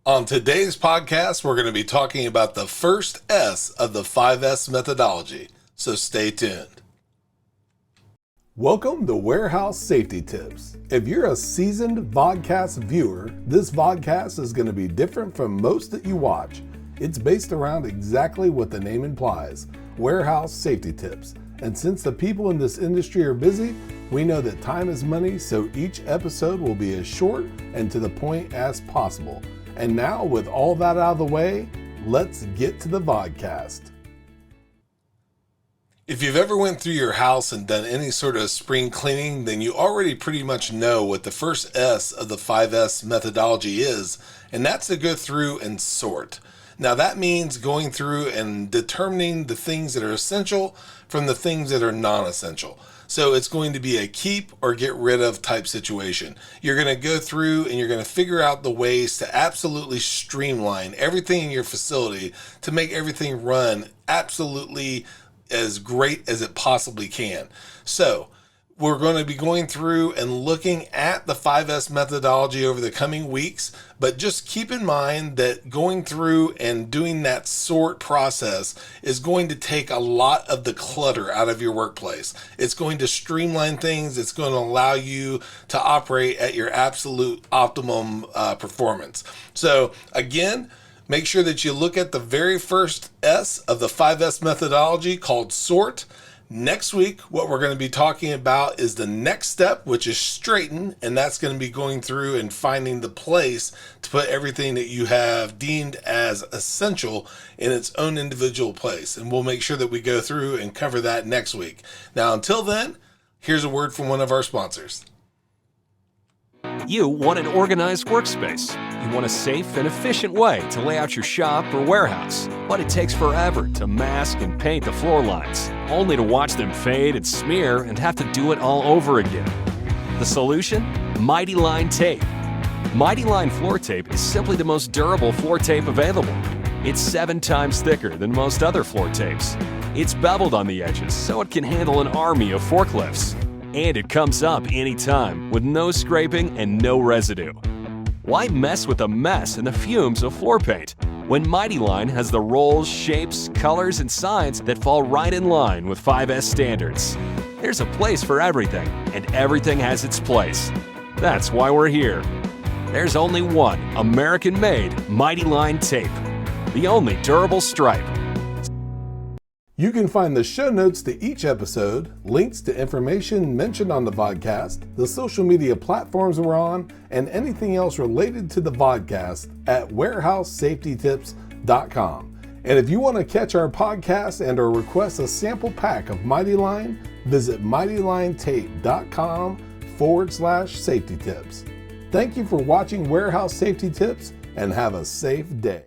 On today's podcast, we're going to be talking about the first S of the 5S methodology, so stay tuned. Welcome to Warehouse Safety Tips. If you're a seasoned vodcast viewer, this vodcast is going to be different from most that you watch. It's based around exactly what the name implies, warehouse safety tips. And since the people in this industry are busy, we know that time is money, so each episode will be as short and to the point as possible. And now, with all that out of the way, let's get to the vodcast. If you've ever went through your house and done any sort of spring cleaning, then you already pretty much know what the first S of the 5S methodology is, and that's to go through and sort. Now that means going through and determining the things that are essential from the things that are non-essential. So it's going to be a keep or get rid of type situation. You're going to go through and you're going to figure out the ways to absolutely streamline everything in your facility to make everything run absolutely as great as it possibly can. So we're going to be going through and looking at the 5S methodology over the coming weeks, but just keep in mind that going through and doing that sort process is going to take a lot of the clutter out of your workplace. It's going to streamline things. It's going to allow you to operate at your absolute optimum performance. So again, make sure that you look at the very first S of the 5S methodology called sort. Next week, what we're going to be talking about is the next step, which is straighten, and that's going to be going through and finding the place to put everything that you have deemed as essential in its own individual place. And we'll make sure that we go through and cover that next week. Now, until then, here's a word from one of our sponsors. You want an organized workspace. You want a safe and efficient way to lay out your shop or warehouse. But it takes forever to mask and paint the floor lines, only to watch them fade and smear and have to do it all over again. The solution? Mighty Line Tape. Mighty Line floor tape is simply the most durable floor tape available. It's 7 times thicker than most other floor tapes. It's beveled on the edges so it can handle an army of forklifts. And it comes up anytime with no scraping and no residue. Why mess with the mess and the fumes of floor paint when Mighty Line has the rolls, shapes, colors, and signs that fall right in line with 5S standards? There's a place for everything, and everything has its place. That's why we're here. There's only one American-made Mighty Line tape, the only durable stripe. You can find the show notes to each episode, links to information mentioned on the vodcast, the social media platforms we're on, and anything else related to the vodcast at warehousesafetytips.com. And if you want to catch our podcast and or request a sample pack of Mighty Line, visit mightylinetape.com/safety tips. Thank you for watching Warehouse Safety Tips and have a safe day.